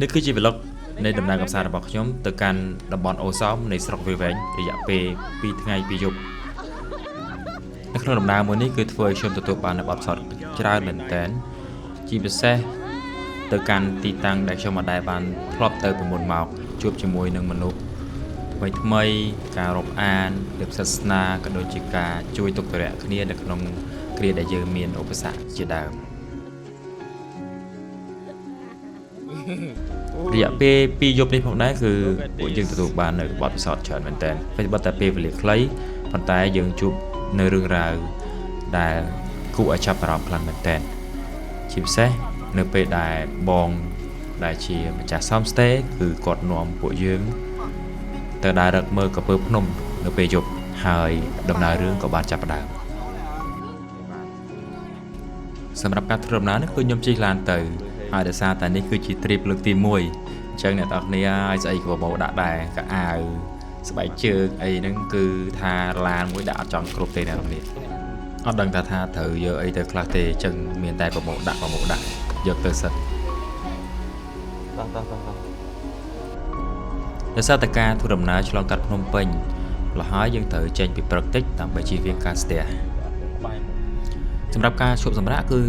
នេះគឺជា vlog នៃដំណើរកម្សាន្តរបស់ខ្ញុំទៅកាន់តំបន់អូសោមនៃស្រុកវាលវែងរយៈពេល2ថ្ងៃ2យប់នៅក្នុងដំណើរមួយនេះគឺធ្វើឲ្យខ្ញុំទទួលបាននូវបទពិសោធន៍ច្រើនមែនទែនជាពិសេសទៅកាន់ទីតាំងដែលខ្ញុំមិនដែលបានធ្លាប់ទៅពីមុនមកជួបជាមួយនឹងមនុស្សថ្មីការរាប់អានលើសាសនាក៏ដូចជាការជួយទុក្ខធុរៈគ្នានៅក្នុងគ្រាដែលយើងមានឧបសគ្គជាដើមរយៈពេល2យប់នេះផងដែរគឺពួកយើងទទួលបាននៅបទពិសោធន៍ច្រើនមែនទែនពេលបត់តែពេលវេលាខ្លីប៉ុន្តែយើងជួបនៅរឿងរ៉ាវដែលគួរឲ្យចាប់អារម្មណ៍ខ្លាំងមែនទែនជាពិសេសនៅពេលដែលបងដែលជាម្ចាស់ Homestay គឺគាត់នាំពួកយើងទៅដើររកមើលកំពើភ្នំនៅពេលយប់ហើយដំណើររឿងក៏បានចាប់ផ្ដើមសម្រាប់ការធ្វើដំណើរនេះគឺខ្ញុំជិះឡានទៅហើយដោយសារតែនេះគឺជា trip លើកទី1អញ្ចឹងអ្នកនរគ្នាឲ្យស្អីក៏បបោដាក់ដែរកៅអាវស្បែកជើងអីហ្នឹងគឺថាឡានមួយដាក់អត់ចង់គ្រប់ទេអ្នកនរគ្នាអត់ដឹងថាត្រូវយកអីទៅខ្លះទេអញ្ចឹងមានតែបបោដាក់យកទៅសិនដោយសារតែការធ្វើដំណើរឆ្លងកាត់ភ្នំពេញលះហើយយើងត្រូវចេញពីព្រឹកតិចដើម្បីជៀសវាងការស្ទះសម្រាប់ការឈប់សម្រាកគឺ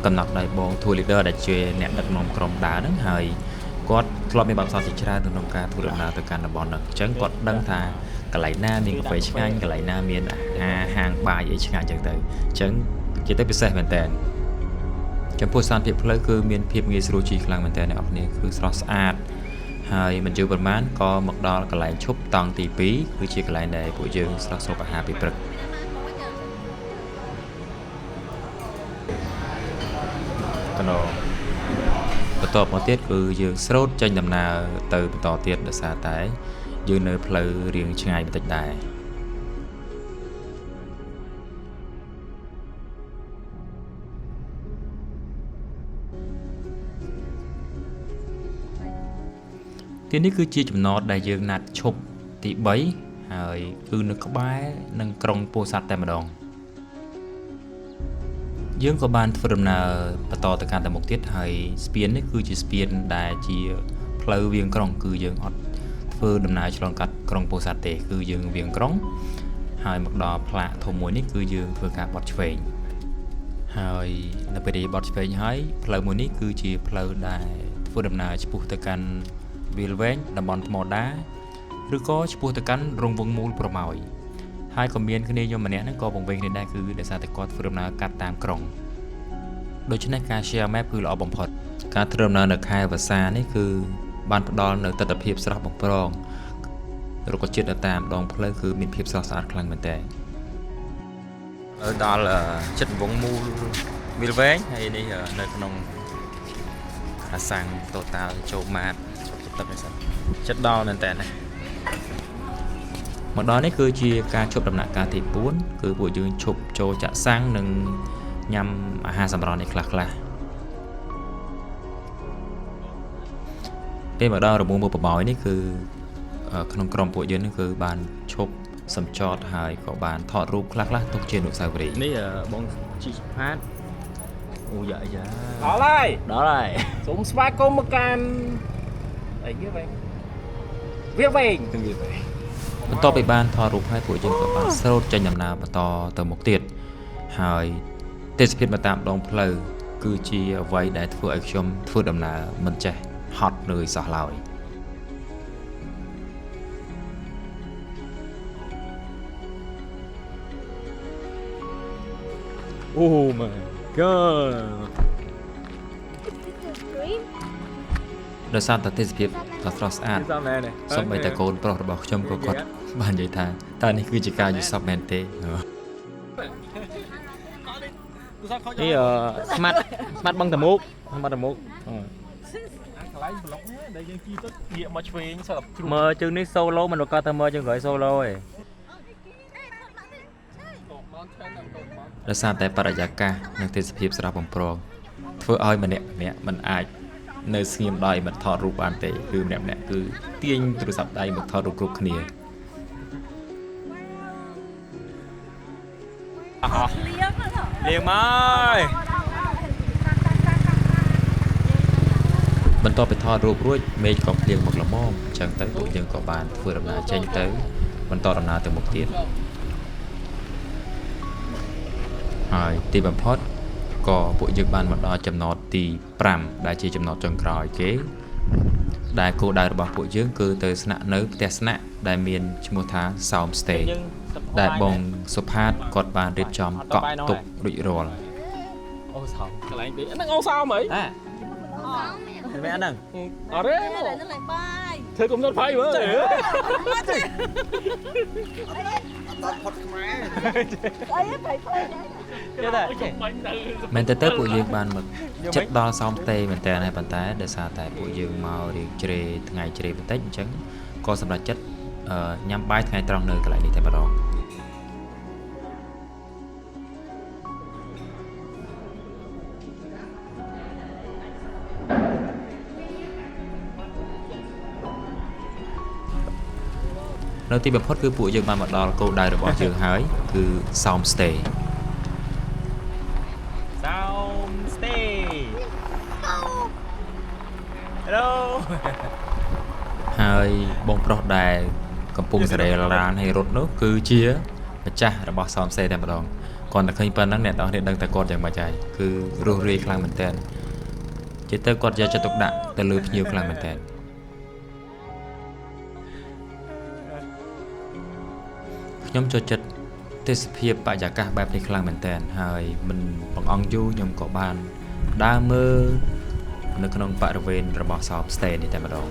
កំណត់ដោយបង Tour Leader ដែលជាអ្នកដឹកនាំក្រុមដើរហ្នឹងហើយគាត់ធ្លាប់មានបទពិសោធន៍ជាច្រើនក្នុងការធ្វើដំណើរទៅកាន់តំបន់ហ្នឹងអញ្ចឹងគាត់ដឹងថាកន្លែងណាមានកាហ្វេឆ្ងាញ់កន្លែងណាមានអាហារហាងបាយអីឆ្ងាញ់អញ្ចឹងទៅអញ្ចឹងជាទៅពិសេសមែនតើចំពោះស្ថានភាពផ្លូវគឺមានភាពងាយស្រួលជិះខ្លាំងមែនតើអ្នកនរគ្នាគឺស្រស់ស្អាតហើយមិនយូរប៉ុន្មានក៏មកដល់កន្លែងឈប់តង់ទី2គឺជាកន្លែងដែលពួកយើងស្រស់ស្រូបអាហារពេលព្រឹកបន្តមកទៀតគឺយើងស្រោតចេញដំណើរទៅបន្តទៀតដោយសារតែយើងនៅផ្លូវរៀងឆ្ងាយបន្តិចដែរទីនេះគឺជាចំណតដែលយើងណាត់ឈប់ទី3ហើយគឺនៅក្បែរនឹងក្រុងពោធិ៍សាត់តែម្ដងយើងក៏បានធ្វើដំណើរបន្តទៅកាន់តែមុខទៀតហើយស្ពាននេះគឺជាស្ពានដែលជាផ្លូវវាងក្រុងគឺយើងអត់ធ្វើដំណើរឆ្លងកាត់ក្រុងពោធិ៍សាត់ទេគឺយើងវាងក្រុងហើយមកដល់ផ្លាកធំមួយនេះគឺយើងធ្វើការបត់ឆ្វេងហើយនៅពេលដែលបត់ឆ្វេងហើយផ្លូវមួយនេះគឺជាផ្លូវដែលធ្វើដំណើរឆ្ពោះទៅកាន់វាលវែងតំបន់ថ្មដាឬក៏ឆ្ពោះទៅកាន់រង្វង់មូលប្រម៉ោយហើយក៏មានគ្នាខ្ញុំម្នាក់ហ្នឹងក៏បង្វេងគ្នាដែរគឺដោយសារតែគាត់ធ្វើដំណើរកាត់តាមក្រុងដូច្នេះការ share map គឺល្អបំផុតការធ្វើដំណើរនៅខែវស្សានេះគឺបានផ្ដល់នូវទិដ្ឋភាពស្រស់បំព្រងរុក្ខជាតិនៅតាមដងផ្លូវគឺមានភាពស្រស់ស្អាតខ្លាំងមែនទែនដល់ចិត្តរង្វង់មូលវាលវែងហើយនេះនៅក្នុងអាសាំង Total ចូលម៉ាតទឹកនេះសិនចិត្តដល់មែនតើណាមកដល់នេះគឺជាការជប់ដំណាក់កាលទី4គឺពួកយើងឈប់ចូលចាក់សាំងនិងញ៉ាំអាហារសម្រន់នេះខ្លះពេលមកដល់រង្វង់មូលប្រម៉ោយនេះគឺក្នុងក្រុមពួកយើងនេះគឺបានឈប់សំចតហើយក៏បានថតរូបខ្លះទុកជាអនុស្សាវរីយ៍នេះបងជីផាតអូយ៉ាដល់ហើយសូមស្វាគមន៍មកកាន់អីគេវិញវាវែងបន្ទាប់ពីបានថតរូបហើយពួកយើងក៏បានស្រោតចេញដំណើរបន្តទៅមុខទៀតហើយទេសភាពនៅតាមដងផ្លូវគឺជាអ្វីដែលធ្វើឲ្យខ្ញុំធ្វើដំណើរមិនចេះហត់នឿយសោះឡើយអូ my god ដោយសារតែទេសភាពដ៏ស្រស់ស្អាតសូម្បីតែកូនប្រុសរបស់ខ្ញុំក៏គាត់បាននិយាយថាតើនេះគឺជាការយល់សប្តិមែនទេនេះស្មាត់បឹងតមុកកន្លែងប្លុកដែលយើងជីទៅងាកមកឆ្វេងសិតមើលជើងនេះ solo មិនក៏ទៅមើលជើងក្រោយ solo ឯងដោយសារតែបរិយាកាសនិងទេសភាពស្រស់បំព្រងធ្វើឲ្យម្នាក់មិនអាចនៅស្ងៀមដៃមិនថតរូបបានទេគឺម្នាក់គឺទាញទូរស័ព្ទដៃមកថតរូបគ្រប់គ្នាលៀងមក បន្ បន្ទាប់ពីថតរូបរួចមេឃក៏ភ្លៀងមកល្មមអញ្ចឹងទៅពួកយើងក៏បានធ្វើដំណើរចេញទៅបន្តដំណើរទៅមុខទៀតហើយទីបំផុតក៏ពួកយើងបានមកដល់ចំណតទី5ដែលជាចំណតចុងក្រោយគេដែលគោលដៅរបស់ពួកយើងគឺទៅស្នាក់នៅផ្ទះស្នាក់ដែលមានឈ្មោះថា Sound Stay ដែលបងសុផាតគាត់បានរៀបចំកក់ទុករួចរាល់ អូសោកន្លែងទីហ្នឹងអូសោមហី mẹ ăn đừng អត់ទេ nó lại bay ធ្វើកំណត់ផៃមើល chết đấy chết មែនតើទៅពួកយើងបានមកចិត្តដល់សោមតេមែនតើហើយប៉ុន្តែដោយសារតែពួកយើងមករៀងជ្រេថ្ងៃជ្រេបន្តិចអញ្ចឹងក៏សម្រាប់ចិត្តញ៉ាំបាយថ្ងៃត្រង់នៅកន្លែងនេះតែម្ដងនៅទីបំផុតគឺពួកយើងបានមកដល់គោលដៅរបស់យើងហើយគឺ Sound Stay Sound Stay hello ហើយបងប្រុសដែលកំពុងសេរីឡានឲ្យរត់នោះគឺជាម្ចាស់របស់ Sound Stay តែម្ដងគាត់តែឃើញប៉ុណ្ណឹងអ្នកនរគ្នាដឹងតែគាត់យ៉ាងម៉េចហើយគឺរស់រាយខ្លាំងមែនតើជាទៅគាត់យកចិត្តទុកដាក់ទៅលើភ្ញៀវខ្លាំងមែនតើខ្ញុំចូលចិត្តទេសភាពបរិយាកាសបែបនេះខ្លាំងមែនតើហើយមិនបង្អង់យូរខ្ញុំក៏បានដើរមើលនៅក្នុងបរិវេណរបស់ Sound Stay នេះតែម្ដង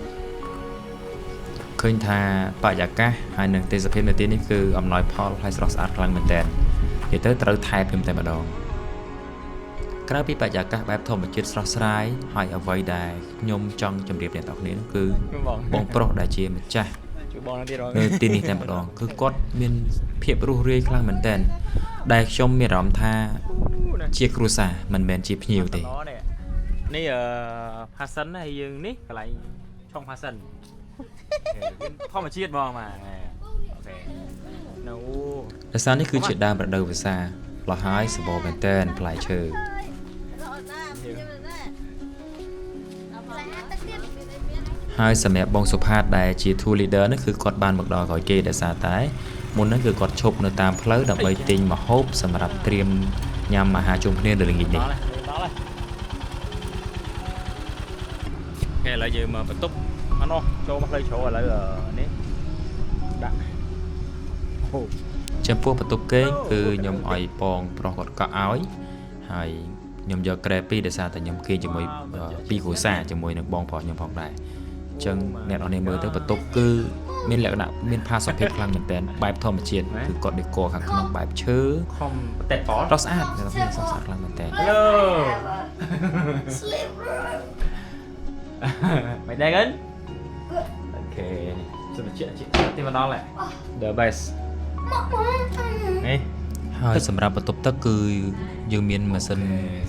ឃើញថាបរិយាកាសហើយនឹងទេសភាពនៅទីនេះគឺអំណោយផលហើយស្រស់ស្អាតខ្លាំងមែនតើនិយាយទៅត្រូវថែបខ្ញុំតែម្ដងក្រៅពីបរិយាកាសបែបធម្មជាតិស្រស់ស្រាយហើយអ្វីដែលខ្ញុំចង់ជម្រាបអ្នកទាំងអស់គ្នានោះគឺបងប្រុសដែលជាម្ចាស់ chú bò nó đi rồi នៅទីនេះតែម្ដងគឺគាត់មានភាពរស់រាយខ្លាំងមែនតើដែលខ្ញុំមានអារម្មណ៍ថាជាគ្រួសារមិនមែនជាភ្ញៀវទេ đó này ní passion hay dương ní cái lại trong passion không mà chiết bò mà ok no ដោយសារនេះគឺជាដើមរដូវវស្សាផ្លោះហើយសម្បូរមែនតើផ្លែឈើ ហើយសម្រាប់បងសុផាតដែលជា tour leader នេះគឺគាត់បានមកដល់ក្រោយគេដោយសារតែមុនហ្នឹងគឺគាត់ឈប់នៅតាមផ្លូវដើម្បីទិញម្ហូបសម្រាប់ត្រៀមញ៉ាំអាហារជុំគ្នានៅល្ងាចនេះ cái lại gì mà phải túc nó cho mắt lấy chỗ lại ní đặt ចំពោះបន្ទប់គេងគឺខ្ញុំឲ្យបងប្រុសគាត់កក់ឲ្យហើយខ្ញុំយកក្រែពីរដោយសារតែខ្ញុំគេងជាមួយពីរគ្រួសារជាមួយនឹងបងប្រុសខ្ញុំផងដែរអញ្ចឹងអ្នកនរនេះមើលទៅបន្ទប់គឺមានលក្ខណៈមានផាសុកភាពខ្លាំងមែនទែនបែបធម្មជាតិគឺគាត់ដេកខាងក្នុងបែបឈើ không tẹt có ស្រស់ស្អាតអ្នកនរនេះស្រស់ស្អាតខ្លាំងមែនទែន hello mày đang in ok rồi chị tìm vào đó lại the best này ហើយសម្រាប់បន្ទប់ទឹកគឺយើងមានម៉ាស៊ីន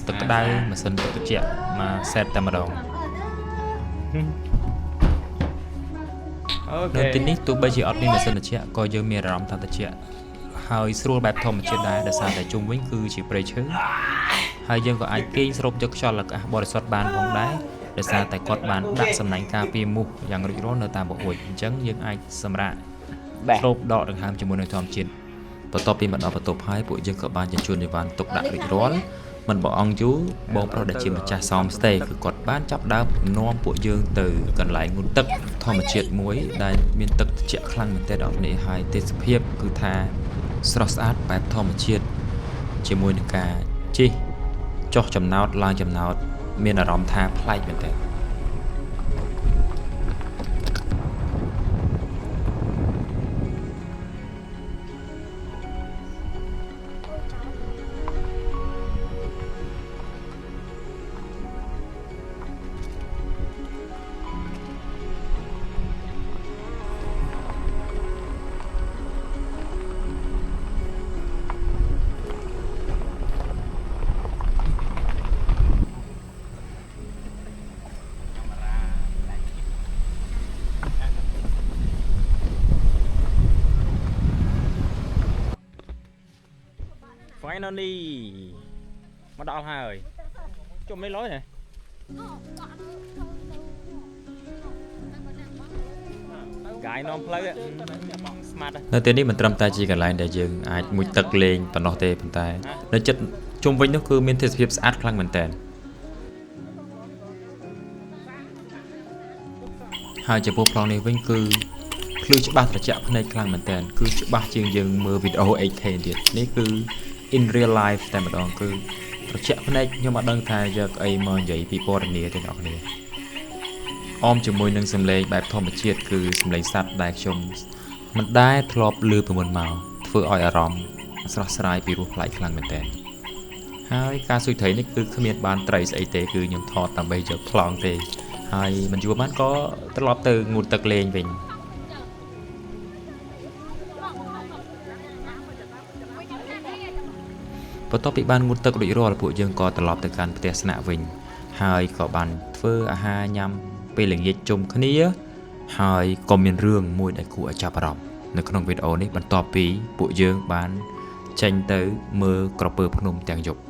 ទឹកក្តៅម៉ាស៊ីនទឹកត្រជាក់មក set តែម្ដង ok នៅទីនេះទោះបីជាអត់មានម៉ាស៊ីនត្រជាក់ក៏យើងមានអារម្មណ៍ថាត្រជាក់ហើយស្រួលបែបធម្មជាតិដែរដោយសារតែជុំវិញគឺជាព្រៃឈើហើយយើងក៏អាចគេងស្រូបយកខ្យល់អាកាសបរិសុទ្ធបានផងដែរដោយសារតែគាត់បានដាក់សំណាញ់ការពារមូសយ៉ាងរួចរាល់នៅតាមបង្អួចអញ្ចឹងយើងអាចសម្រាកស្រូបដកដង្ហើមជាមួយនឹងធម្មជាតិបន្ទាប់ពីមកដល់បន្ទប់ហើយពួកយើងក៏បានជញ្ជូនអីវ៉ាន់ទុកដាក់រួចរាល់មិនបងអង្គយូរបងប្រុសដែលជាម្ចាស់ Sound Stay គឺគាត់បានចាប់ដើមនាំពួកយើងទៅកន្លែងងូតទឹកធម្មជាតិមួយដែលមានទឹកត្រជាក់ខ្លាំងមែនទែនដល់នេះហើយទេសភាពគឺថាស្រស់ស្អាតបែបធម្មជាតិជាមួយនឹងការជិះចុះចំណោតឡើងចំណោតមានអារម្មណ៍ថាប្លែកមែនទែន finally mà đau hai rồi chụp mấy lối này កាយនាំផ្លូវស្មាត នៅទីនេះមិនត្រឹមតែជាកន្លែងដែលយើងអាចមួយទឹកលេងប៉ុណ្ណោះទេប៉ុន្តែនៅចិត្តជុំវិញនោះគឺមានទេសភាពស្អាតខ្លាំងមែនតើហើយចំពោះប្លង់នេះវិញគឺភ្លឺច្បាស់ត្រជាក់ភ្នែកខ្លាំងមែនតើគឺច្បាស់ជាងយើងមើលវីដេអូ 8K ទៀតនេះគឺ in real life តែម្ដងគឺត្រជាក់ភ្នែកខ្ញុំអត់ដឹងថាយកអីមកនិយាយពីពណ៌នាទេអ្នកនរអមជាមួយនឹងសំឡេងបែបធម្មជាតិគឺសំឡេងសត្វដែលខ្ញុំមិនដែលធ្លាប់ឮពីមុនមកធ្វើឲ្យអារម្មណ៍ស្រស់ស្រាយពីរោះប្លែកខ្លាំងមែនតើហើយការស៊ុយត្រីនេះគឺគ្មានបានត្រីស្អីទេគឺខ្ញុំថតដើម្បីយកប្លង់ទេហើយមិនយូរបានក៏ត្រឡប់ទៅងូតទឹកលេងវិញបន្ទាប់ពីបានងូតទឹករួចរាល់ពួកយើងក៏ត្រឡប់ទៅកាន់ផ្ទះស្នាក់វិញហើយក៏បានធ្វើអាហារញ៉ាំពេលល្ងាចជុំគ្នាហើយក៏មានរឿងមួយដែលគួរឲ្យចាប់អារម្មណ៍នៅក្នុងវីដេអូនេះបន្ទាប់ពីពួកយើងបានចេញទៅមើលក្រពើភ្នំទាំងយប់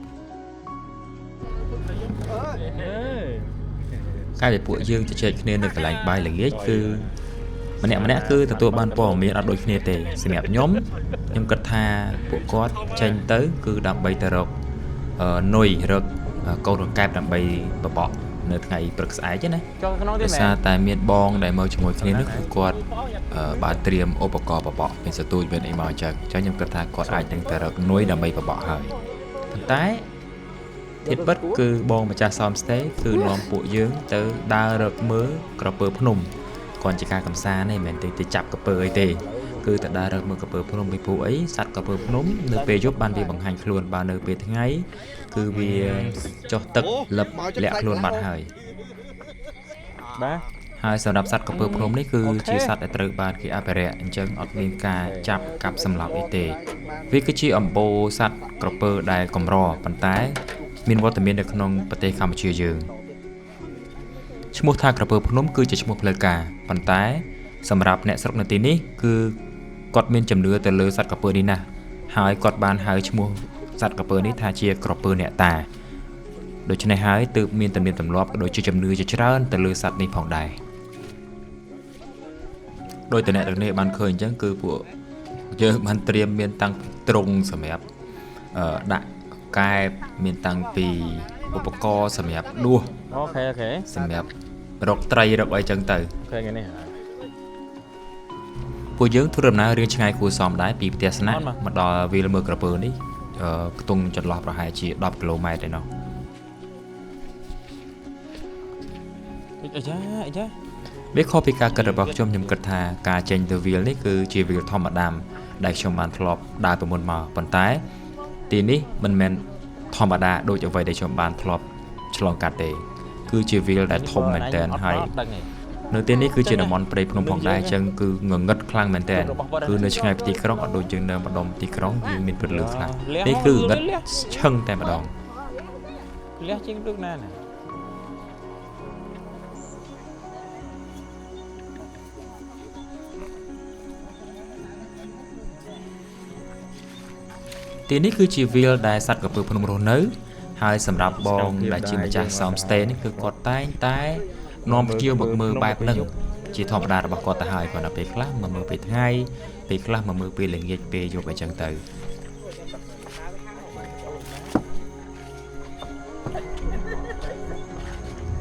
កាលពីពួកយើងជជែកគ្នានៅកន្លែងបាយល្ងាចគឺម្នាក់គឺទទួលបានព័ត៌មានអត់ដូចគ្នាទេសម្រាប់ខ្ញុំគិតថាពួកគាត់ចេញទៅគឺដើម្បីទៅរកនុយរកកូនរកែបដើម្បីបបក់នៅថ្ងៃព្រឹកស្អែកណាចូលក្នុងទេមែនដោយសារតែមានបងដែលមកជាមួយគ្នានោះគឺគាត់បានត្រៀមឧបករណ៍បបក់មានសទូចមានអីមកអញ្ចឹងខ្ញុំគិតថាគាត់អាចនឹងទៅរកនុយដើម្បីបបក់ហើយប៉ុន្តែធាតពិតគឺបងម្ចាស់សំស្ទេគឺនាំពួកយើងទៅដើររកមើលក្រពើភ្នំគាត់ជាការកំសាន្តទេមិនមែនទៅចាប់ក្រពើអីទេគឺទៅដើររកមើលក្រពើភ្នំពីព្រោះអីសត្វក្រពើភ្នំនៅពេលយប់បានវាបង្ហាញខ្លួនបើនៅពេលថ្ងៃគឺវាចុះទឹកលឹបលាក់ខ្លួនបាត់ហើយបាទហើយសម្រាប់សត្វក្រពើភ្នំនេះគឺជាសត្វដែលត្រូវបានគេអភិរក្សអញ្ចឹងអត់មានការចាប់កាប់សម្លាប់អីទេវាគឺជាអំបូរសត្វក្រពើដែលកម្រប៉ុន្តែមានវត្តមាននៅក្នុងប្រទេសកម្ពុជាយើងឈ្មោះថាក្រពើភ្នំគឺជាឈ្មោះផ្លូវការប៉ុន្តែសម្រាប់អ្នកស្រុកនៅទីនេះគឺគាត់មានជំនឿទៅលើសត្វក្រពើនេះណាស់ហើយគាត់បានហៅឈ្មោះសត្វក្រពើនេះថាជាក្រពើអ្នកតាដូច្នេះហើយទើបមានទំនៀមទម្លាប់ក៏ដូចជាជំនឿជាច្រើនទៅលើសត្វនេះផងដែរដោយតែអ្នកទាំងនេះបានឃើញអញ្ចឹងគឺពួកយើងបានត្រៀមមានតាំងត្រង់សម្រាប់ដាក់កែបមានតាំងពីឧបករណ៍សម្រាប់ដួសអូខេសម្រាប់រកត្រីរកអីចឹងទៅឃើញនេះពួកយើងធ្វើដំណើររៀងឆ្ងាយគួរសមដែរពីផ្ទះស្នាក់មកដល់វាលមើលក្រពើនេះខ្ទង់ចន្លោះប្រហែលជា10គីឡូម៉ែត្រឯណោះអាចាវាខុសពីការគិតរបស់ខ្ញុំគិតថាការចេញទៅវាលនេះគឺជាវាលធម្មតាដែលខ្ញុំបានធ្លាប់ដើរពីមុនមកប៉ុន្តែទីនេះមិនមែនធម្មតាដូចអ្វីដែលខ្ញុំបានធ្លាប់ឆ្លងកាត់ទេគឺជាវាលដែលធំមែនទែនហើយនៅទីនេះគឺជាតំបន់ព្រៃភ្នំផងដែរអញ្ចឹងគឺងងឹតខ្លាំងមែនទែនគឺនៅឆ្ងាយពីទីក្រុងអត់ដូចយើងនៅម្ដុំទីក្រុងយើងមានព្រលឺខ្លះនេះគឺងឹតឈឹងតែម្ដងលះជាងដូចណាទីនេះគឺជាវាលដែលសត្វក្រពើភ្នំរស់នៅហើយសម្រាប់បងដែលជាម្ចាស់ Homestay នេះគឺគាត់តែងតែនាំភ្ញៀវមកមើលបែបហ្នឹងជាធម្មតារបស់គាត់ទៅហើយគាត់ដល់ពេលខ្លះមកមើលពេលថ្ងៃពេលខ្លះមកមើលពេលល្ងាចពេលយប់អីចឹងទៅ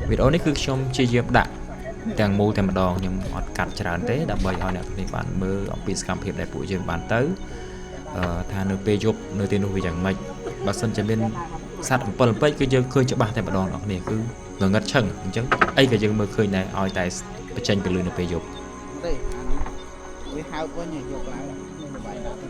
វីដេអូនេះគឺខ្ញុំជាយាមដាក់ទាំងមូលតែម្ដងខ្ញុំអត់កាត់ច្រើនទេដើម្បីឲ្យអ្នកទាំងនេះបានមើលអំពីសកម្មភាពដែលពួកយើងបានទៅថានៅពេលយប់នៅទីនោះវាយ៉ាងម៉េចបើសិនជាមានសត្វអំពិលអំពែកគឺយើងឃើញច្បាស់តែម្ដងអ្នកនេះគឺងងឹតឈឹងអញ្ចឹងអីក៏យើងមើលឃើញដែរឲ្យតែបញ្ចេញទៅលើនៅពេលយប់ទេវាហៅវិញយកឡើងមានបាយដល់ខ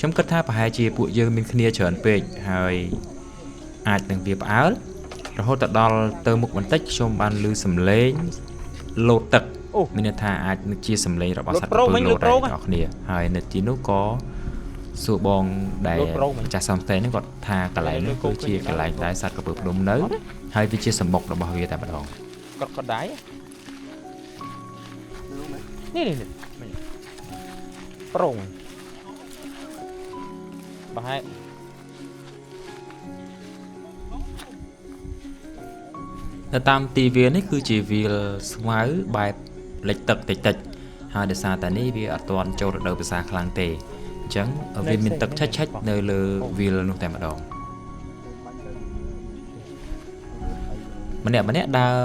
្ញុំគិតថាប្រហែលជាពួកយើងមានគ្នាច្រើនពេកហើយអាចនឹងវាផ្អើលរហូតដល់ទៅមុខបន្តិចខ្ញុំបានឮសំឡេងលោតទឹកមានន័យថាអាចនឹងជាសំឡេងរបស់សត្វក្រពើលោតដែរអ្នកគ្នាហើយនៅទីនោះក៏សួរបងដែលម្ចាស់សំស្ទេនេះគាត់ថាកន្លែងនេះគឺជាកន្លែងដែលសត្វក្រពើភ្នំនៅហើយវាជាសម្បុករបស់វាតែម្ដងគាត់ដែរនេះប្រងប ប្រហែល នៅតាមទីវាលនេះគឺជាវាលស្មៅបែបលិចទឹកតិចៗហើយដោយសារតែនេះវាអត់ទាន់ចូលរដូវវស្សាខ្លាំងទេអញ្ចឹងវាមានទឹកឆិចៗនៅលើវាលនោះតែម្ដងម្នាក់ដើរ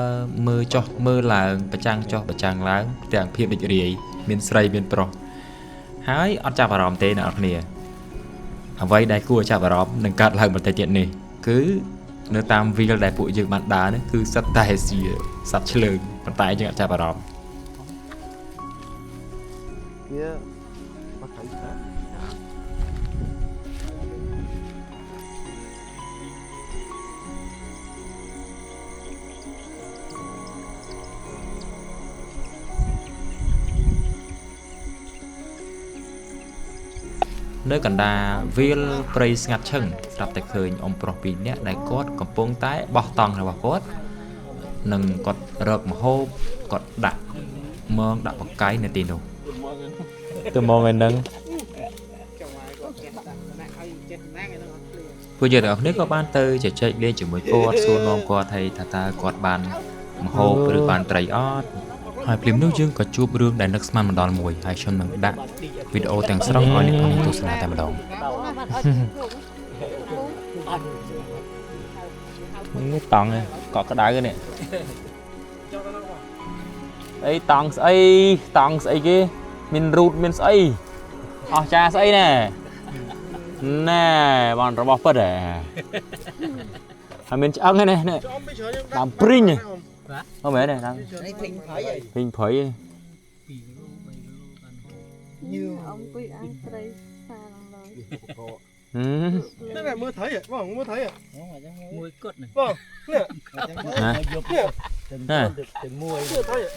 មើលចុះមើលឡើងប្រចាំងចុះប្រចាំងឡើងទាំងភាពរីករាយមានស្រីមានប្រុសហើយអត់ចាប់អារម្មណ៍ទេអ្នកនរគ្នាអ្វីដែលគួរចាប់អារម្មណ៍នឹងកើតឡើងបន្តិចទៀតនេះគឺនៅតាមវាលដែលពួកយើងបានដើរនេះគឺសត្វតែជាសត្វឆ្លើងប៉ុន្តែយើងអត់ចាប់អារម្មណ៍ kia có thấy sao នៅកណ្ដាលវាលព្រៃស្ងាត់ឈឹងស្រាប់តែឃើញអ៊ំប្រុសពីរនាក់ដែលគាត់កំពុងតែបោះតង់របស់គាត់និងគាត់រកម្ហូបគាត់ដាក់មងដាក់បកាយនៅទីនោះ ទៅមកឯហ្នឹង ពួកយើងទាំងអស់គ្នាក៏បានទៅជជែកលេងជាមួយគាត់សួរនាំគាត់ថាតើគាត់បានម្ហូបឬបានត្រីអត់ហើយភ្លាមនោះយើងក៏ជួបរឿងដែលនឹកស្មានមិនដល់មួយហើយខ្ញុំនឹងដាក់វីដេអូទាំងស្រុងឲ្យអ្នកនរទស្សនាតែម្ដង នេះតង់កក់ក្ដៅនេះអីតង់ស្អីគេមានរូតមានស្អីអស់ចាស្អីណែណែបានរបស់ពិតហ៎ហើយមានឆ្អឹងហ្នឹងនេះតាមព្រីងអត់មែនទេតាម này thình thấy vậy ព្រីងព្រៃ như ông quy ăn tây xa lắm rồi นั่นแหละมือไถอ่ะว่าของมือไถอ่ะ mùi cốt này ว่าเนี่ย ហ៎ từng mùi มือไถอ่ะ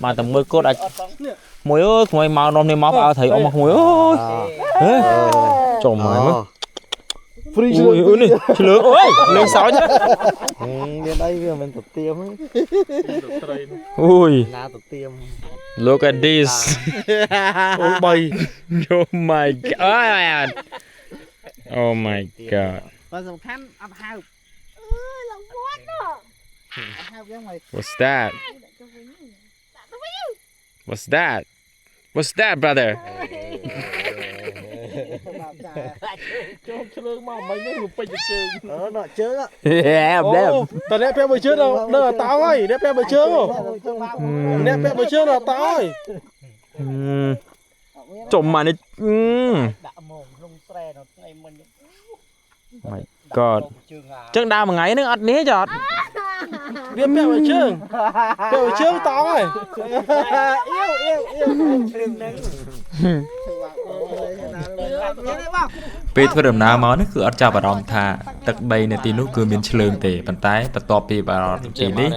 មកតែមើលកូតអាចមួយអើយក្មួយមកនាំនេះមកឲ្យត្រីអស់មកមួយអូយហេចំមកមើល free អូយអូយនេះឆ្លើងអូយលេងសើច lên đây vừa mình tập tiêm ấy អូយ là tập tiêm Look at this អូបី Oh my god Oh my god và sầm khăn ấp hao lòng quát đó ấp hao cái mày What's that What's that What's that brother ចុះឆ្លើងមកមិននេះពេញជើង nó chớ đó Yeah អូតើអ្នកពាក់បើជើងដល់តោហើយអ្នកពាក់បើជើងអ្នកពាក់បើជើងដល់តោហើយ ចំមកនេះ đã mồm rung tre nó ngày mình My god ចឹងដើរមួយថ្ងៃហ្នឹងអត់នេះចអត់ វាពាក់បើជើងពាក់បើជើងតោហើយ ពេលធ្វើដំណើរមកនេះគឺអត់ចាប់អារម្មណ៍ថាទឹកដីនៅទីនោះគឺមានឆ្លើងទេប៉ុន្តែបន្ទាប់ពីបារម្ភពីនេះ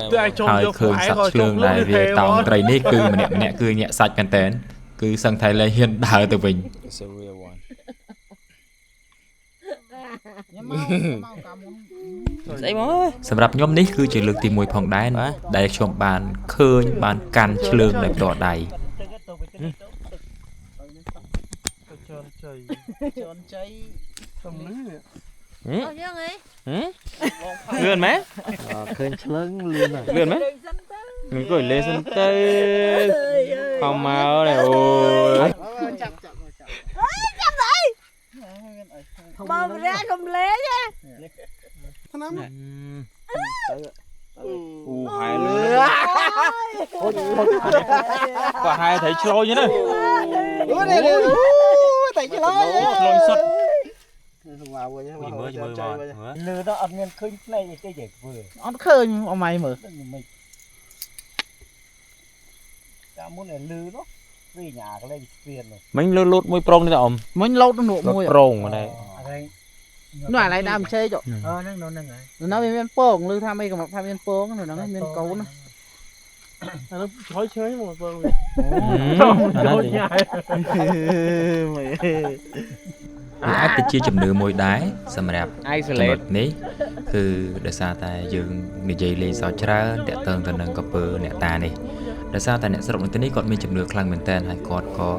ហើយឃើញសត្វឆ្លើងដែលវាតោងត្រីនេះគឺម្នាក់គឺញាក់សាច់មែនតើគឺសឹងថៃលែងហ៊ានដើរទៅវិញ It's a real one ស្អីមក សម្រាប់ខ្ញុំនេះគឺជាលើកទី1ផងដែរដែលខ្ញុំបានឃើញបានកាន់ឆ្លើងដោយផ្ទាល់ដៃ tròn chay តំនេះ ở dương ấy លឿនមែន khơi lớn luôn rồi លឿនមែន dân tới នឹងអង្គុយលេសិនទៅខំមកនេះអូយ bò ra không lé nha ថ្នាំ អូហើយលឿនក៏ហើយthấyឆ្លោយហ្នឹង ui này này tại chứ nói ឆ្លោយសុទ្ធ vào rồi nhá មើលមើលមើល lừa đó ăn nhân khơi này cái gì vừa ăn khơi ông mày mở mình ta muốn là lừa đó vì nhà cái lên tiền rồi មិញលឺលូតមួយប្រងនេះតអម mình lâu nó nụ លូត môi ប្រងហ្នឹង nó lại đam chơi chỗ nó bên pong lừa tham mấy cái tham bên pong rồi nó bên cấu nó អានោះឆយឆើយមកបង អាណា វាអាចទៅជាជំនឿមួយដែរសម្រាប់ isolate នេះគឺដោយសារតែយើងនិយាយលេងសើចច្រើនតាក់ទងទៅនឹងកពើអ្នកតានេះដោយសារតែអ្នកស្រុកនៅទីនេះគាត់មានជំនឿខ្លាំងមែនតើហើយគាត់ក៏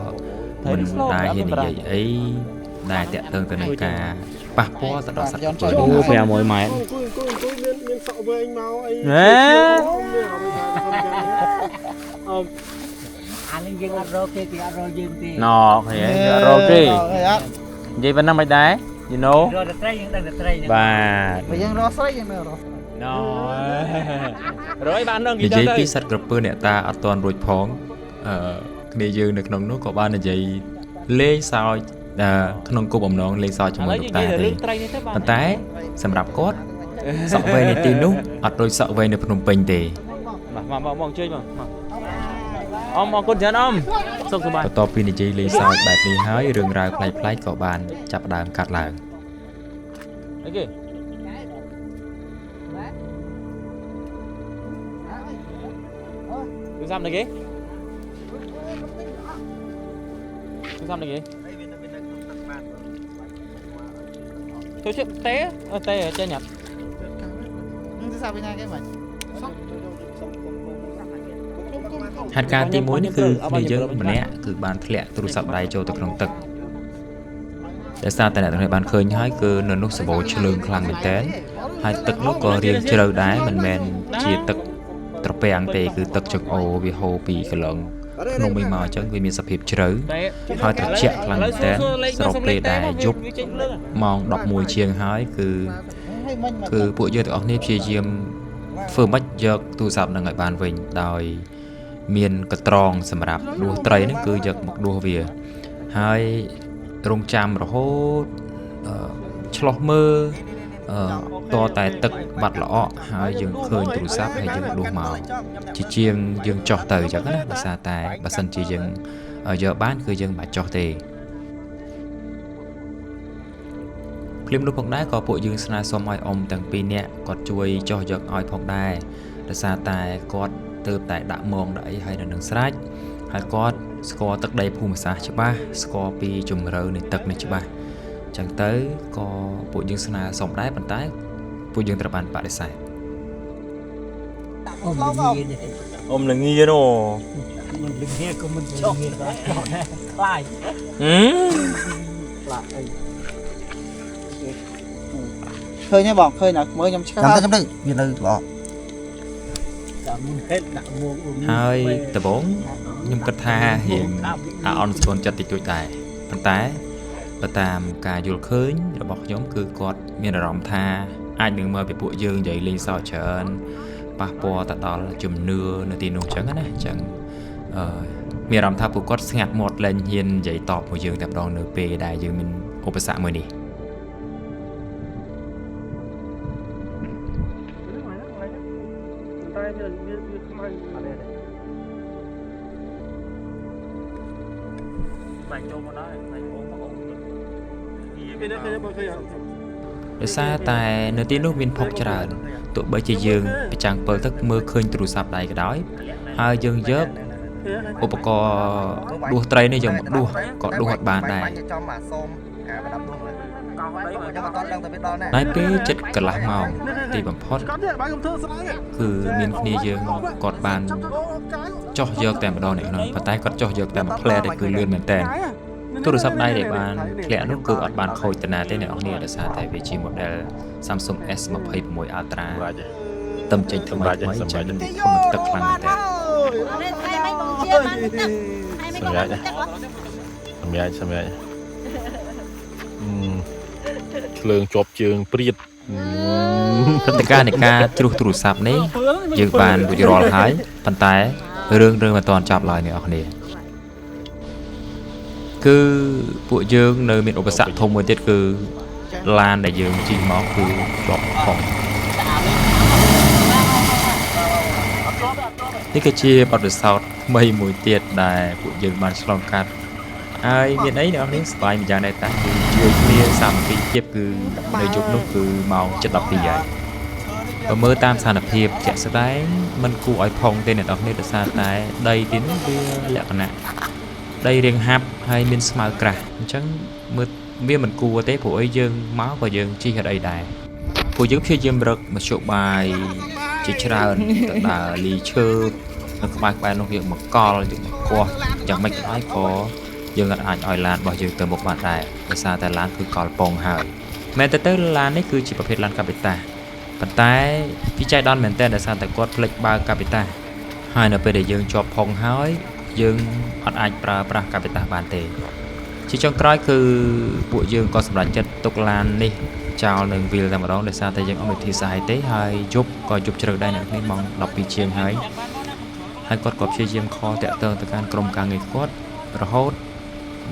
មិនដែលហ៊ាននិយាយអី ដែលតាក់ទងទៅនឹងការប៉ះពាល់ទៅដល់សត្វអំពើ អូ500ម៉ែត្រ មានសក់វែងមកអី ហេ អានេះយើងអត់រកគេគេអត់រកយើងទេ ណោហេរកទេនិយាយប៉ុណ្ណឹងមិនដែរ you know រកតែត្រីយើងដឹងតែត្រី បាទ បើយើងរកស្រីយើងនៅរក ណោរយបាននឹង និយាយពីសត្វក្រពើអ្នកតាអត់ទាន់រួចផងគ្នាយើងនៅក្នុងនោះក៏បាននិយាយលេងសើចក្នុងគោលបំណងលេងសើចជាមួយលោកតាទេប៉ុន្តែសម្រាប់គាត់សក់វែងនៅទីនោះអត់ដូចសក់វែងនៅភ្នំពេញទេ មកជួយមកអមអរគុណច្រើនអមសុខសប្បាយ បន្ទាប់ពីនិយាយលេងសើចបែបនេះហើយរឿងរ៉ាវប្លែកៗក៏បានចាប់ផ្ដើមកាត់ឡើង អីគេគឺសាំនេះគេគឺសាំនេះគេជួយជិះទេចេញអត់ នឹងទៅសាប់ពីណាគេមិន ហេតុការណ៍ទី1នេះគឺគ្នាយើងម្នាក់គឺបានធ្លាក់ទូរស័ព្ទដៃចូលទៅក្នុងទឹកដោយសារតែអ្នកទាំងនេះបានឃើញហើយគឺនៅនោះសម្បូរឆ្លើងខ្លាំងមែនទែនហើយទឹកនោះក៏រាងជ្រៅដែរមិនមែនជាទឹកត្រពាំងទេគឺទឹកចង្អូរវាហូរពីកន្លងក្នុងមួយមកអញ្ចឹងវាមានសភាពជ្រៅហើយត្រជាក់ខ្លាំងមែនទែនស្របពេលដែលយប់ម៉ោង11ជាងហើយគឺពួកយើងទាំងអស់គ្នាព្យាយាមធ្វើម៉េចយកទូរស័ព្ទនឹងឲ្យបានវិញដោយមានកត្រងសម្រាប់ដួសត្រីហ្នឹងគឺយកមកដួសវាហើយរងចាំរហូតឆ្លោះមើលតតែទឹកបាត់ល្អក់ហើយយើងឃើញទូរស័ព្ទហើយយើងដួសមកជាជាងយើងចោះទៅអញ្ចឹងណាដោយសារតែបើសិនជាយើងយកបានគឺយើងមិនបាច់ចោះទេភ្លាមនោះផងដែរក៏ពួកយើងស្នើសុំឲ្យអ៊ំទាំងពីរនាក់គាត់ជួយចោះយកឲ្យផងដែរដោយសារតែគាត់ទើបតែដាក់មងដាក់អីហើយនៅនឹងស្រេចហើយគាត់ស្គាល់ទឹកដីភូមិសាស្ត្រច្បាស់ស្គាល់ពីជម្រៅនៃទឹកនេះច្បាស់អញ្ចឹងទៅក៏ពួកយើងស្នើសុំដែរប៉ុន្តែពួកយើងត្រូវបានបដិសេធ អ៊ំលងាណូ មិនលឹងហៀក៏មិនចោះហៀក៏អត់ដែរខ្លាច ខ្លាចអី ឃើញទេបងឃើញណាមើលខ្ញុំឆ្កឹះ ចាំទៅវានៅល្អ ដាក់មុនហេតុដាក់មួក ហើយដំបូងខ្ញុំគិតថារៀងអាអន់ស្គនចិត្តតិចតួចដែរប៉ុន្តែបើតាមការយល់ឃើញរបស់ខ្ញុំគឺគាត់មានអារម្មណ៍ថាអាចនឹងមើលពីពួកយើងនិយាយលេងសើចច្រើនប៉ះពាល់ទៅដល់ជំនឿនៅទីនោះអញ្ចឹងណាអញ្ចឹងមានអារម្មណ៍ថាពួកគាត់ស្ងាត់មាត់លែងហ៊ាននិយាយតបមកយើងតែម្ដងនៅពេលដែលយើងមានឧបសគ្គមួយនេះ តែវាខ្មៅអត់ទេ បាញ់ចូលមកដែរបាញ់បងប្អូន គេនេះគេបើគេ ដោយសារតែនៅទីនោះមានភពច្រើនទោះបីជាយើងប្រចាំងពិលទឹកមើលឃើញទូរស័ព្ទដៃក៏ដោយហើយយើងយកឧបករណ៍ដួសត្រីនេះយកមកដួសក៏ដួសអត់បានដែរ ចំអាសូមការប្រដាប់ដួសហ្នឹងខ្ញុំអត់ដឹងទៅវាដល់ណា ហើយពេលចិត្តកន្លះម៉ោងទីបំផុត គាត់ទេបាយខ្ញុំធ្វើស្អី គឺមានគ្នាយើងគាត់បានចោះយកតែម្ដងនេះប៉ុន្តែគាត់ចោះយកតែមួយផ្លែតែគឺលឿនមែនតើទូរស័ព្ទដៃដែលបានធ្លាក់នោះគឺអត់បានខូចតាណាទេអ្នកនរគ្នាដោយសារតែវាជា model Samsung S26 Ultra តំចេញថ្មីចឹងធំទឹកខ្លាំងមែនតើ នេះថៃមិនបងជាបានទឹកថៃមិនក៏បានទឹក សម្រាប់ឆ្លើងជាប់ជើងព្រាត ព្រឹត្តិការណ៍នៃការជ្រុះទូរស័ព្ទនេះយើងបានរួចរាល់ហើយប៉ុន្តែរឿងមិនទាន់ចប់ឡើយអ្នកនរគ្នាគឺពួកយើងនៅមានឧបសគ្គធំមួយទៀតគឺឡានដែលយើងជិះមកគឺជាប់ខំនេះគឺជាបទពិសោធន៍ថ្មីមួយទៀតដែលពួកយើងបានឆ្លងកាត់ហើយមានអីអ្នកនរគ្នាស្បាយម្យ៉ាងដែរតាគឺជួយគ្នាសាមគ្គីភាពគឺនៅយប់នោះគឺម៉ោង 7:12 ហើយបើមើលតាមស្ថានភាពជាក់ស្ដែងมันគួរឲ្យផុងទេអ្នកនរគ្នាដោយសារតែដីទីនោះវាលក្ខណៈដីរាងហាប់ហើយមានស្មៅក្រាស់អញ្ចឹងមើលវាមិនគួរទេព្រោះអីយើងមកក៏យើងជិះហិតអីដែរពួកយើងព្យាយាមរកមធ្យោបាយជាច្រើនទៅដើរលីឈើនៅក្បែរនោះយើងមកកល់យើងមកគាស់យ៉ាងម៉េចក៏ដោយក៏ យើងអាចឲ្យឡានរបស់យើងទៅមុខបានដែរដោយសារតែឡានគឺកលពងហើយមែនទៅឡាននេះគឺជាប្រភេទឡានកាពីតាប៉ុន្តែវាចៃដន្យមែនតើដោយសារតែគាត់ផ្លិចបើកកាពីតាហើយនៅពេលដែលយើងជាប់ផុងហើយយើងអត់អាចប្រើប្រាស់កាពីតាបានទេជាចុងក្រោយគឺពួកយើងក៏សម្រេចចិត្តទុកឡាននេះចោលនឹងវាលតែម្ដងដោយសារតែយើងអត់មានវិធីសាស្ត្រទេហើយយប់ក៏យប់ជ្រៅដែរអ្នកនេះម៉ោង12ជាងហើយគាត់ក៏ព្យាយាមខលតាក់ទងទៅកាន់ក្រុមការងារគាត់រហូត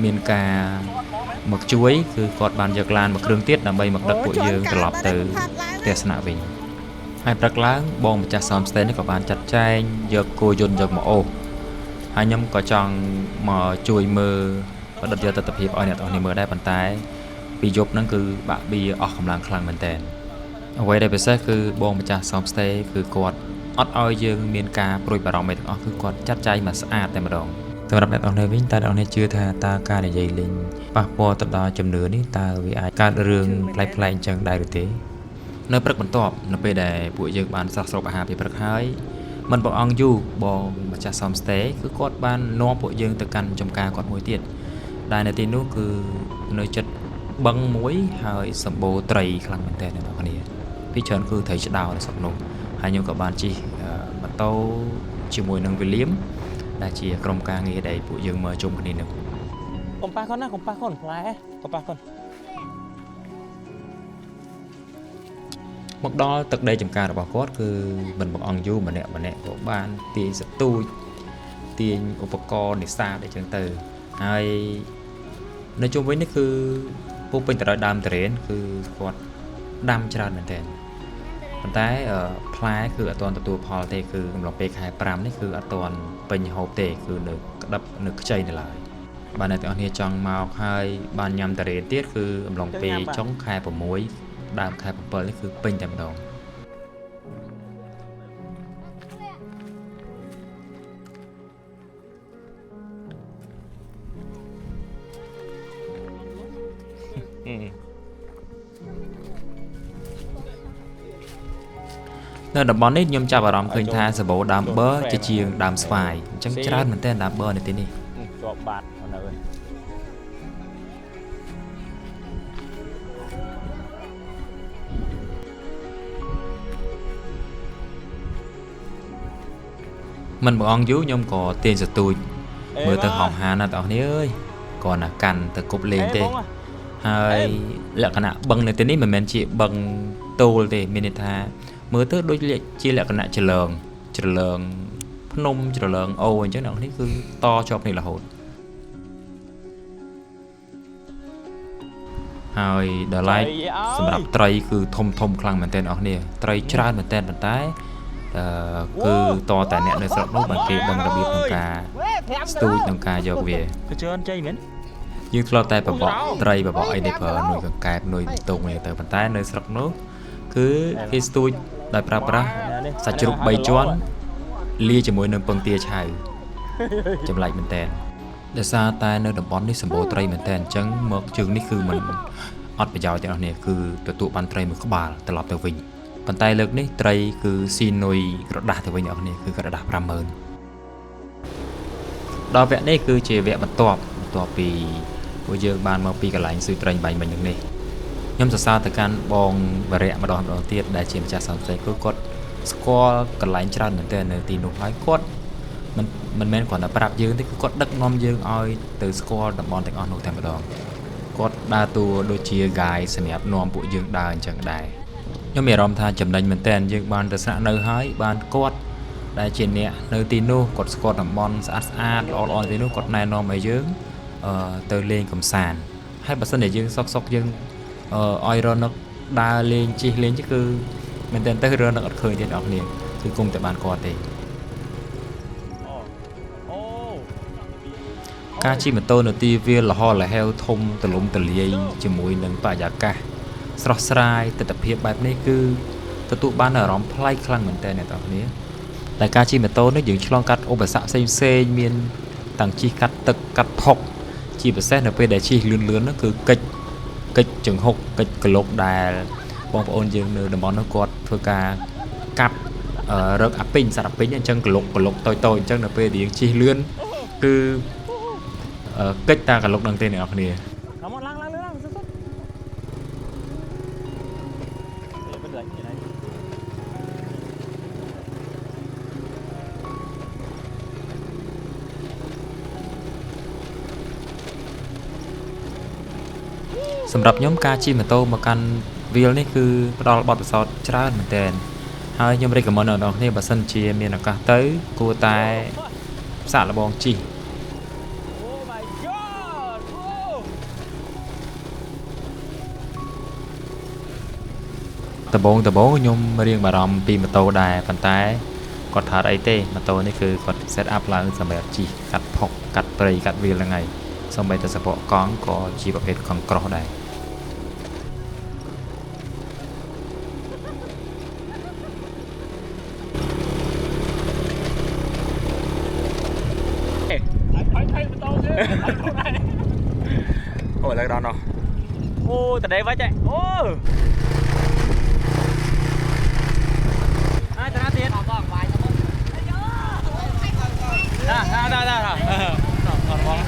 មានការមកជួយគឺគាត់បានយកឡានមួយគ្រឿងទៀតដើម្បីមកដឹកពួកយើងត្រឡប់ទៅផ្ទះស្នាក់វិញហើយព្រឹកឡើងបងម្ចាស់សំស្តេនេះក៏បានចាត់ចែងយកគោយន្តយកមកអូសហើយខ្ញុំក៏ចង់មកជួយមើលបដិទ្ធយកទស្សនវិជ្ជាឲ្យអ្នកទាំងនេះមើលដែរប៉ុន្តែពីយប់ហ្នឹងគឺបាក់បៀអស់កម្លាំងខ្លាំងមែនតើអ្វីដែលពិសេសគឺបងម្ចាស់សំស្តេគឺគាត់អត់ឲ្យយើងមានការព្រួយបារម្ភអីទាំងអស់គឺគាត់ចាត់ចែងមកស្អាតតែម្ដងសម្រាប់អ្នកទាំងនេះវិញតើអ្នកនេះជឿថាតើការនិយាយលេងប៉ះពាល់ទៅដល់ជំនឿនេះតើវាអាចកើតរឿងប្លែកៗអញ្ចឹងដែរឬទេនៅព្រឹកបន្ទាប់នៅពេលដែលពួកយើងបានស្រស់ស្រូបអាហារពីព្រឹកហើយមិនបងអង្គយូបងម្ចាស់សំស្តេគឺគាត់បាននាំពួកយើងទៅកាន់ចំការគាត់មួយទៀតដែលនៅទីនោះគឺនៅចិត្តបឹងមួយហើយសម្បូរត្រីខ្លាំងមែនទែនអ្នកទាំងគ្នាពីច្រើនគឺត្រីឆ្ដោនៅស្រុកនោះហើយខ្ញុំក៏បានជិះម៉ូតូជាមួយនឹងវិលៀមដែលជាក្រុមការងារដែលពួកយើងមើលជុំគ្នានោះកុំប៉ះកូនណាកុំប៉ះកូនផ្លែកុំប៉ះកូនមកដល់ទឹកដីចំការរបស់គាត់គឺមិនបងអង្គយូម្នាក់ក៏បានទាញសទូចទាញឧបករណ៍នេសាទអីចឹងទៅហើយនៅជុំវិញនេះគឺពុះពេញទៅដោយដើមទុរេនគឺគាត់ដាំច្រើនមែនទែនប៉ុន្តែផ្លែគឺអត់ទាន់ទទួលផលទេគឺកំឡុងពេលខែ5នេះគឺអត់ទាន់ពេញហូបទេគឺនៅក្តឹបនៅខ្ចីនៅឡើយបាទអ្នកទាំងអស់គ្នាចង់មកហើយបានញ៉ាំទុរេនទៀតគឺកំឡុងពេលចុងខែ6ដើមខែ7នេះគឺពេញតែម្ដងនៅតំបន់នេះខ្ញុំចាប់អារម្មណ៍ឃើញថាសាបូដើមបឺជាជាងដើមស្វាយអញ្ចឹងច្រើនមែនទែនដើមបឺនៅទីនេះជាប់បាតនៅហើយមិនបងអង្គយូខ្ញុំក៏ទាញសទូចមើលទៅហោះហាណាស់បងប្អូនអើយគាត់ណាកាន់ទៅគប់លេងទេហើយលក្ខណៈបឹងនៅទីនេះមិនមែនជាបឹងតូលទេមានន័យថាមើលទៅដូចជាលក្ខណៈច្រឡងភ្នំច្រឡងអូអញ្ចឹងអ្នកនេះគឺតជាប់នេះរហូតហើយដល់ឡែកសម្រាប់ត្រីគឺធំខ្លាំងមែនទែនអ្នកនេះត្រីច្រើនមែនទែនប៉ុន្តែគឺតតែអ្នកនៅស្រុកនោះបានគេដឹងរបៀបក្នុងការស្ទូចក្នុងការយកវាគឺច្រើនចេញមែនយើងធ្លាប់តែបបកត្រីបបកអីនេះប្រើនួយកង្កែបនួយតុងនេះទៅប៉ុន្តែនៅស្រុកនោះគឺគេស្ទូចដោយប្រើប្រាស់សាច់ជ្រូក3ជាន់លាយជាមួយនឹងពងទាឆៅចម្លែកមែនតើដោយសារតែនៅតំបន់នេះសម្បូរត្រីមែនតើអញ្ចឹងមកជើងនេះគឺមិនអត់ប្រយោជន៍ទាំងអស់នេះគឺទទួលបានត្រីមួយក្បាលត្រឡប់ទៅវិញប៉ុន្តែលើកនេះត្រីគឺស៊ីនុយក្រដាស់ទៅវិញអ្នកនេះគឺក្រដាស់ 50000 ដល់វគ្គនេះគឺជាវគ្គបន្ទាប់ពីពួកយើងបានមកពីកន្លែងស៊ឺត្រេញបាញ់មិញនេះខ្ញុំសរសើរទៅកាន់បងវរៈម្ដងទៀតដែលជាម្ចាស់សំស្ទេគឺគាត់ស្គាល់កន្លែងច្រើនមែនទែននៅទីនោះហើយគាត់មិនមែនគ្រាន់តែប្រាប់យើងទេគឺគាត់ដឹកនាំយើងឲ្យទៅស្គាល់តំបន់ទាំងអស់នោះតែម្ដងគាត់ដើរតួដូចជា guide សម្រាប់នាំពួកយើងដើរអញ្ចឹងដែរខ្ញុំមានអារម្មណ៍ថាចំណេញមែនទែនយើងបានទៅស្នាក់នៅហើយបានគាត់ដែលជាអ្នកនៅទីនោះគាត់ស្គាល់តំបន់ស្អាតល្អទីនោះគាត់ណែនាំឲ្យយើងទៅលេងកំសាន្តហើយបើសិនជាយើងសុកយើងឲ្យរនឹកដើរលេងជិះលេងគឺមែនទែនទៅរនឹកអត់ឃើញទេអ្នកនាងគឺគុំតែបានគាត់ទេការជិះម៉ូតូនៅទីវាលលហលហែវធំទលំទលាយជាមួយនឹងបរិយាកាសស្រស់ស្រាយទិដ្ឋភាពបែបនេះគឺទទួលបានអារម្មណ៍ប្លែកខ្លាំងមែនទែនអ្នកនាងតែការជិះម៉ូតូនេះយើងឆ្លងកាត់ឧបសគ្គផ្សេងមានតាំងជិះកាត់ទឹកកាត់ផុកជាពិសេសនៅពេលដែលជិះលឿននោះគឺកិច្ចចង្ហុកកិច្ចក្លុកដែលបងប្អូនយើងនៅតំបន់នោះគាត់ធ្វើការកាប់រកអាពីងសត្វអាពីងអញ្ចឹងក្លុកតូចអញ្ចឹងនៅពេលដែលយើងជិះលឿនគឺ កិច្ចតាកលុកនឹងទេអ្នកនរគ្នា Come on, lang, susut. Bên lạnh như này. សម្រាប់ខ្ញុំការជិះម៉ូតូមកកាន់វាលនេះគឺផ្ដល់បទពិសោធន៍ច្រើនមែនទែនហើយខ្ញុំ recommend ដល់អ្នកនរគ្នាបើសិនជាមានឱកាសទៅគួរតែសាកល្បងជិះ Oh my god. Oh. ដំបូងខ្ញុំរៀងបារម្ភពីម៉ូតូដែរប៉ុន្តែគាត់ថាអីទេម៉ូតូនេះគឺគាត់ set up ឡើងសម្រាប់ជិះកាត់ផុកកាត់ព្រៃកាត់វាលហ្នឹងហើយសូម្បីតែសពកកង់ក៏ជាប្រភេទកង់ក្រោះដែរ Ôi lại đó nó. Ô, từ đây vách chạy. Ô. Ai từ tiền. Ra. Còn.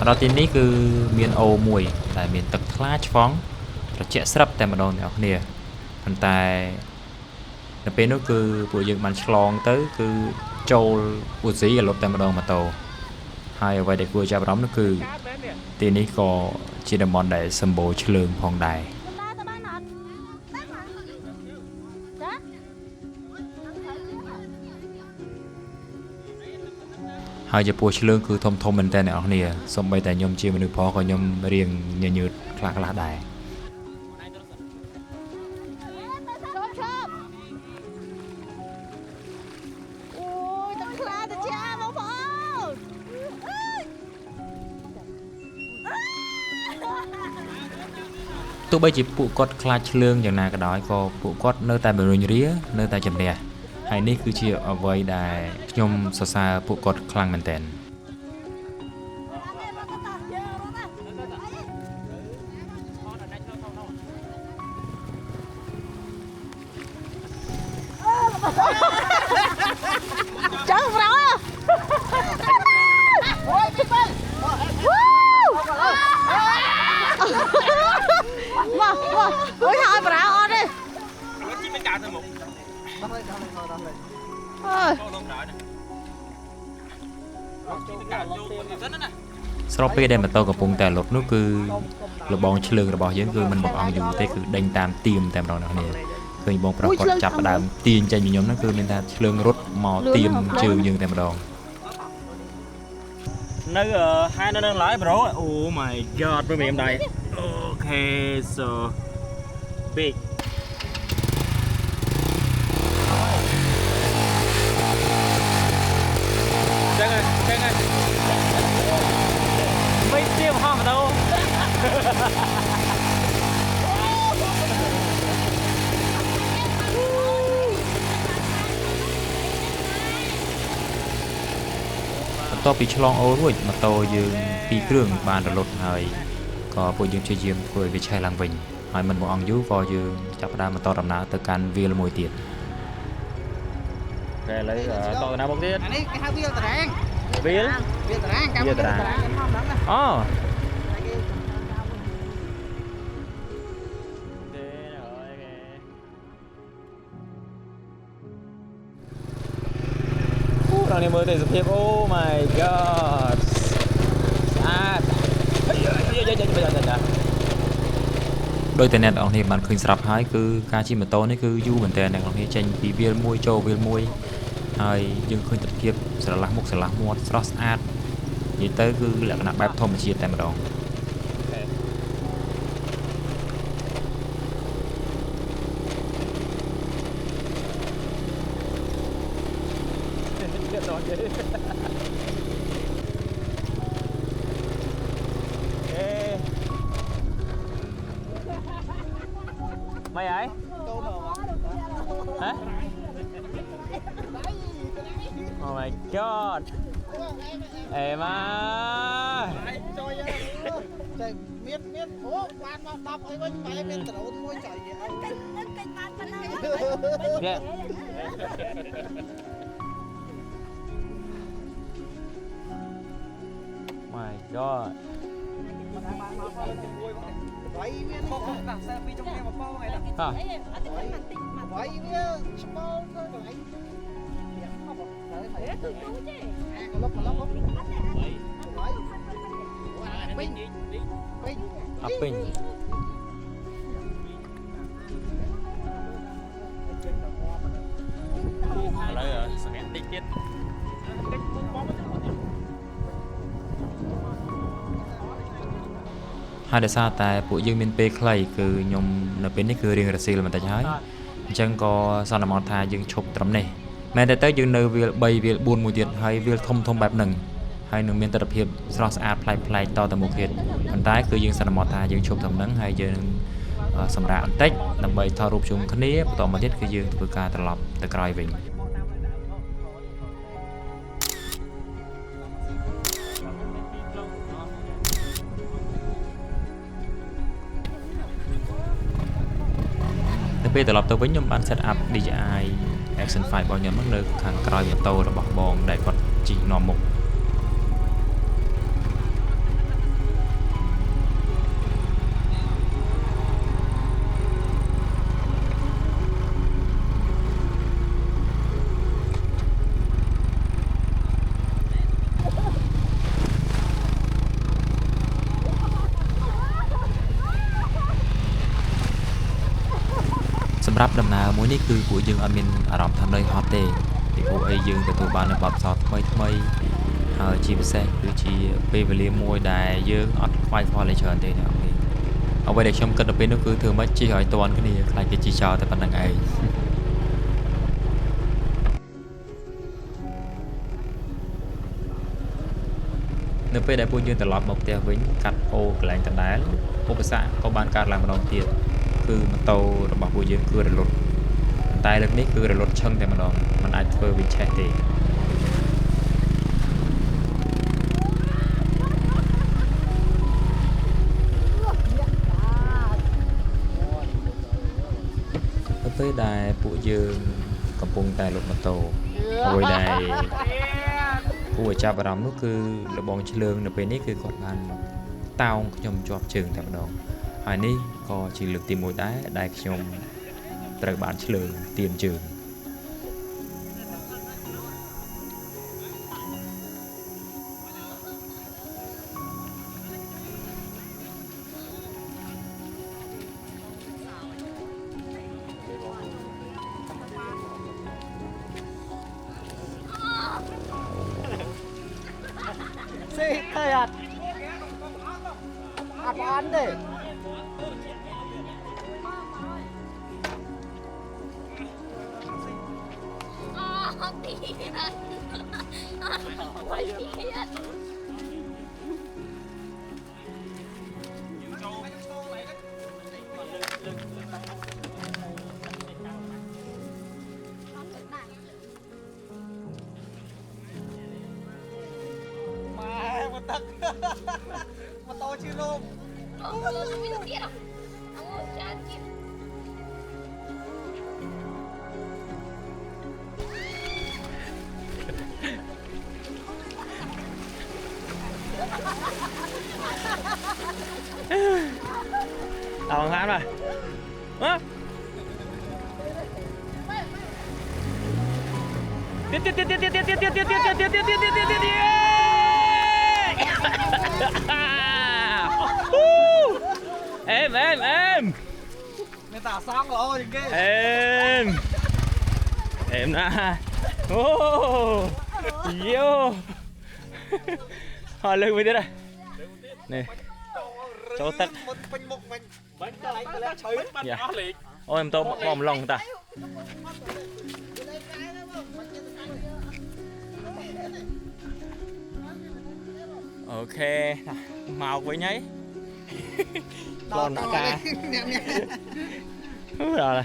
Đó tin ní cứ miền Âu mùi tại miền Tật Khá Phóng rồi chạy sắp tại mà đồn này nè hiện tại là bên nó cứ buổi dựng bàn slong tới cứ trâu buổi dí ở lột tại mà đồn mà tàu hai ở vậy để vừa chào đóng nó cứ tin ní có chỉ là món để sầm bồ chữ lương phong đài hai giờ buổi chiều cứ thông mình tên này nè, xong bây tại nhom chia mình được phó còn nhom riêng như là đài. Tôi bây chỉ phụ cốt khai lươngอย่างnào cái đó có phụ cốt nơi tại bờ rìa nơi tại chầm đè hay ní cứ chia ở với đài nhom xa phụ cốt khang mình tên ôi thôi bà ơi đi sau khi đem mà tôi gặp vùng tài lột nó cứ lột bong chư lương rồi bỏ dưới cứ mình bọc ăn dùng thế cứ đánh tam tiêm tam đầu này cứ bong pro còn chặt đàm tiền cho nhóm nó cứ nên ta chư lương rút mò tiêm trừ nhưng tam đầu nơi hai nơi đang lái bro. Oh my god với em đây. Okay so big. Chân ơi. Mấy tiêm hoa mà đâu. to bị chlong ô rồi mà tôi dừng pi kêu bàn là lộtហើយក៏ពួកយើងជួយយាមធ្វើឲ្យវាឆេះឡើងវិញហើយមិនមកអង្គយូរក៏យើងចាប់ផ្ដើមបន្តដំណើរទៅកាន់វាលមួយទៀត Kệ lấy to nào một tiết. Này cái hai wheel tà rang. Wheel? Wheel tà rang, cam wheel tà rang. Ồ. Đang đi mơ tới sự thiệp. Oh my god. À. ដោយតែអ្នកនរគ្នាបានឃើញស្រាប់ហើយគឺការជិះម៉ូតូនេះគឺយូរមែនតើអ្នកនរគ្នាចេញពីវាលមួយចូលវាលមួយហើយយើងឃើញទស្សនវិជ្ជាស្រឡះមុខស្រឡះមាត់ស្រស់ស្អាតនិយាយទៅគឺលក្ខណៈបែបធម្មជាតិតែម្ដង Hãy subscribe cho kênh Ghiền Mì Gõ để không bỏ lỡ bay ấy hả oh my god em à miết ố quan mà đọc ấy bên máy bên tàu thôi trời yeah. My god vậy miết không đặt xe trong em mà bao ngày hả vậy miết small thôi vậy lóc không pin à pin lấy rồi sẽ tích tiết haiដោយសារតែពួកយើងមានពេលខ្លីគឺខ្ញុំនៅពេលនេះគឺរៀងរសៀលបន្តិចហើយអញ្ចឹងក៏សន្មតថាយើងឈប់ត្រឹមនេះមែនតែទៅយើងនៅវាល3វាល4មួយទៀតហើយវាលធំបែបហ្នឹងហើយនឹងមានទស្សនភាពស្រស់ស្អាតប្លែកតទៅមុខទៀតប៉ុន្តែគឺយើងសន្មតថាយើងឈប់ត្រឹមហ្នឹងហើយយើងនឹងសម្រាប់បន្តិចដើម្បីថតរូបជុំគ្នាបន្តមកទៀតគឺយើងធ្វើការត្រឡប់ទៅក្រោយវិញពេលត្រឡប់ទៅវិញខ្ញុំបាន set up DJI Action 5របស់ខ្ញុំនៅខាងក្រោយម៉ូតូរបស់បងដែលគាត់ជិះនាំមុខសម្រាប់ដំណើរមួយនេះគឺពួកយើងអត់មានអារម្មណ៍ថានឿយហត់ទេពីព្រោះអីយើងទទួលបាននូវបទពិសោធន៍ថ្មីហើយជាពិសេសគឺជាពេលវេលាមួយដែលយើងអត់ខ្វាយខ្វល់ទេច្រើនទេអ្នកនរអ្វីដែលខ្ញុំគិតទៅពេលនោះគឺធ្វើម៉េចជិះឲ្យទាន់គ្នាខ្លាចគេជិះចោលតែប៉ុណ្្នឹងឯងនៅពេលដែលពួកយើងត្រឡប់មកផ្ទះវិញកាត់អូកន្លែងដដែលឧបសគ្គក៏បានកើតឡើងម្ដងទៀតគឺម៉ូតូរបស់ពួកយើងគឺរលត់ប៉ុន្តែលើកនេះគឺរលត់ឈឹងតែម្ដងមិនអាចធ្វើវាឆេះទេទៅពេលដែលពួកយើងកំពុងតែលុបម៉ូតូអ្វីដែលគួរឲ្យចាប់អារម្មណ៍នោះគឺលបងឆ្លើងនៅពេលនេះគឺគាត់បានតោងខ្ញុំជាប់ជើងតែម្ដងហើយនេះក៏ជាលើកទី1ដែរដែលខ្ញុំត្រូវបានឆ្លើងទៀនជើងសេតែអត់អត់ទេ mà to chưa luôn Đào Hán rồi á em người ta xong rồi kì em nè ô vô hỏi lưng mới thế này nè cho tắt dạ ôi em tô bom lòng ta ok màu với nháy lon đã ca rồi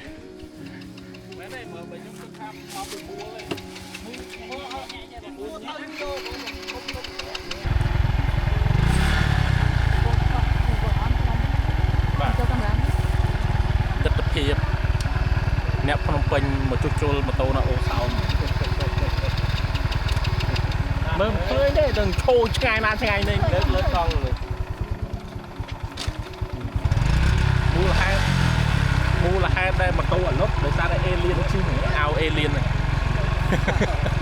Đợt tập hiệp nẹp Phnom Penh một chút chôn một tô nó ô sao mơ phơi đấy đừng thô ngày nào ngày này lớn con rồi mua là hai đây mà câu ở lớp để ra đây alien chứ ao alien này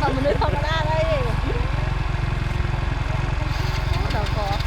Còn một đứa không ra đây. Đâu có.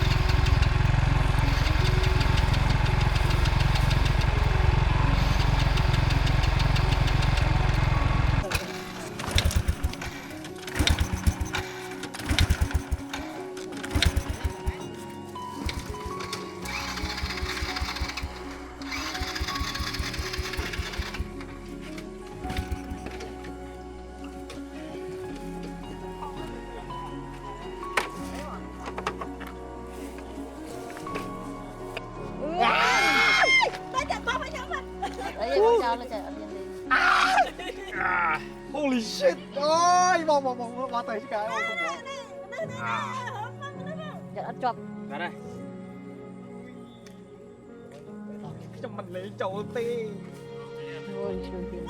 Đấy, con cháu là chạy ở bên đây. Holy shit. Ôi, bò tay cái. Giờ ăn chọc. ra đây Trong mặt lấy chầu tê. Rồi, xuống tiền.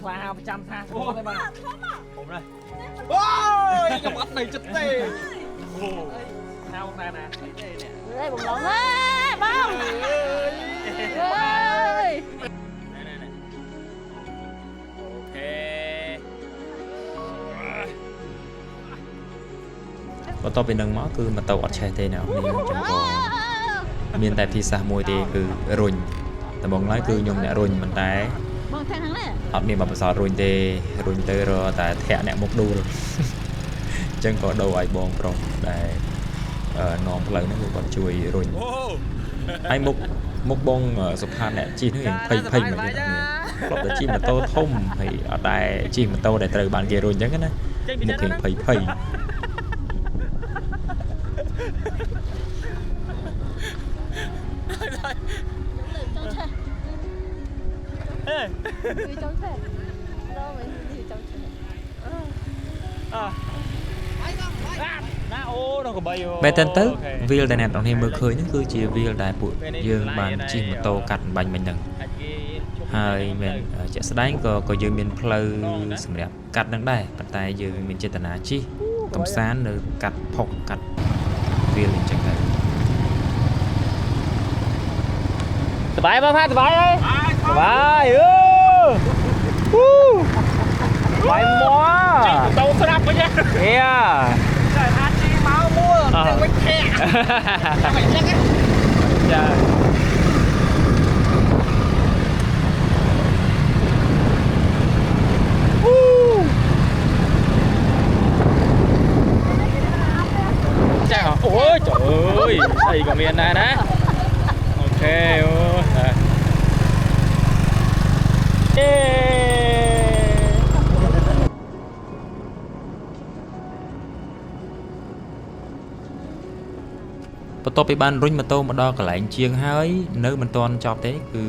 bà là 100 tha thôi đây bà ổn đây Ôi, trong mặt này chất tê. sao ra nè Đây bụng lỏng á, bông. Ơi. ok បន្ទាប់ពីនឹងមកគឺម៉ូតូអត់ឆេះទេណានេះខ្ញុំក៏មានតែភាសាមួយទេគឺរុញដំបូងឡើយគឺខ្ញុំអ្នករុញមិនតែ Bông thang thắng này. អត់មានបបសោតរុញទេរុញទៅរកតែធាក់អ្នកមុខដួលអញ្ចឹងក៏ដូរឲ្យបងប្រុសដែលនាំផ្លូវហ្នឹងគឺគាត់ជួយរុញហើយមុខបងសុផាតអ្នកជិះហ្នឹងភ័យមែនទេគាត់តែជិះម៉ូតូធំហើយអត់ដែរជិះម៉ូតូដែលត្រូវបានគេរុញអញ្ចឹងណាមុខគេភ័យ Vì trong xe. Đâu mà vì trong xe. ណាអូដល់កបី មែនតើទៅវាលដែលអ្នកនរគ្នាមើលឃើញហ្នឹងគឺជាវាលដែលពួកយើងបានជិះម៉ូតូកាត់បាញ់មិញហ្នឹងហើយមែនជាក់ស្ដែងក៏យើងមានផ្លូវសម្រាប់កាត់ហ្នឹងដែរប៉ុន្តែយើងមានចេតនាជិះកំសាន្តនៅកាត់ផុកកាត់វាលអញ្ចឹងដែរ សบายបងផាសบายអើយសบายបាយមក tàu sắp với nhá ហេ trời tha chi máu mua đừng quay khe mày chắc á trời chắc hả ôi trời ơi đây còn miền này đó ok ôiបន្ទាប់ពីបានរុញម៉ូតូមកដល់កន្លែងជាងហើយនៅមិនទាន់ចប់ទេគឺ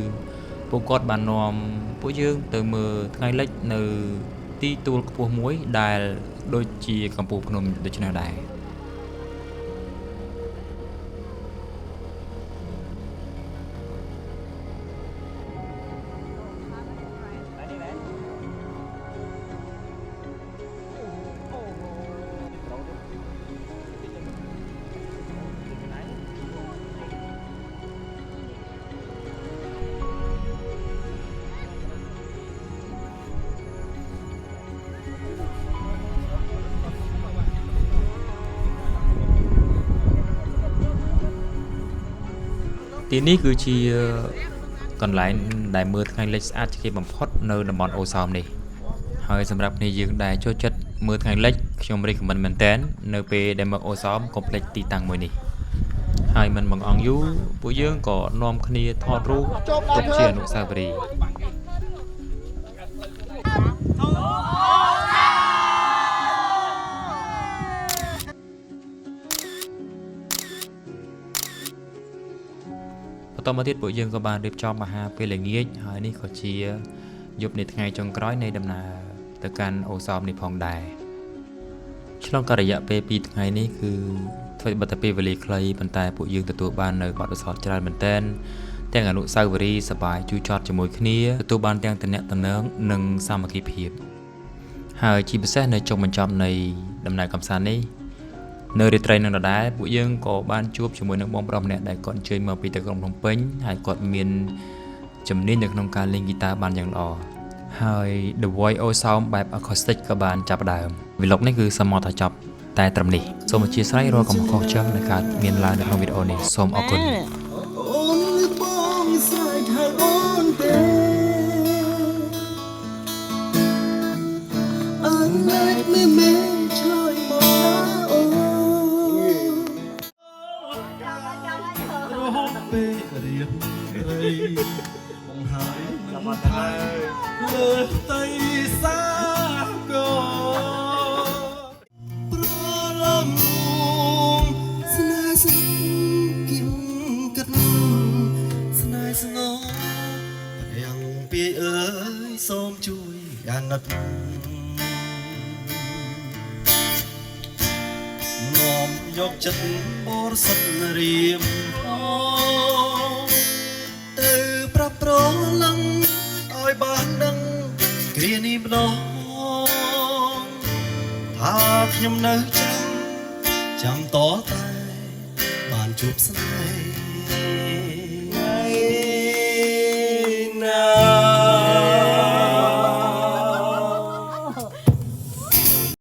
ពួកគាត់បាននាំពួកយើងទៅមើលថ្ងៃលិចនៅទីទួលខ្ពស់មួយដែលដូចជាកំពូលភ្នំដូច្នេះដែរ ទីនេះគឺជាកន្លែងដែលមើលថ្ងៃលិចស្អាតជាងគេបំផុតនៅតំបន់អូសោមនេះហើយសម្រាប់គ្នាយើងដែលចូលចិត្តមើលថ្ងៃលិចខ្ញុំ recommend មែនតើនៅពេលដែលមកអូសោមកុំភ្លេចទីតាំងមួយនេះហើយមិនបងអង្គយូរពួកយើងក៏នាំគ្នាថតរូបទុកជាអនុស្សាវរីយ៍ ប បន្តមកទៀតពួកយើងក៏បានរៀបចំអាហារពេលល្ងាចហើយនេះក៏ជាយប់នៃថ្ងៃចុងក្រោយនៃដំណើរទៅកាន់អូសោមនេះផងដែរឆ្លងកាត់រយៈពេល2ថ្ងៃនេះគឺធ្វើបទពេលវេលាខ្លីប៉ុន្តែពួកយើងទទួលបាននៅបទពិសោធន៍ច្រើនមែនទែនទាំងអនុស្សាវរីយ៍សប្បាយជួយចត់ជាមួយគ្នាទទួលបានទាំងតំណែងនិងសាមគ្គីភាពហើយជាពិសេសនៅចុងបញ្ចប់នៃដំណើរកម្សាន្តនេះនៅរាត្រីនឹងដដែលពួកយើងក៏បានជួបជាមួយនឹងបងប្រុសម្នាក់ដែលគាត់អញ្ជើញមកពីទីក្រុងភ្នំពេញហើយគាត់មានជំនាញនៅក្នុងការលេងហ្គីតាបានយ៉ាងល្អហើយ The Voice O Sound បែប acoustic ក៏បានចាប់ផ្ដើម vlog នេះគឺសមត្ថចប់តែត្រឹមនេះសូមអធិស្ឋានរាល់កំហុសឆ្គងដែលកើតមានឡើងនៅក្នុងវីដេអូនេះសូមអរគុណ សូមជួយអាណិតនាំយកចិត្តបរិសុទ្ធរៀមទៅប្រាប់ប្រឡឹងឲ្យបានដឹងគ្រានេះម្ដងថាខ្ញុំនៅចាំតតែបានជួបស្នេ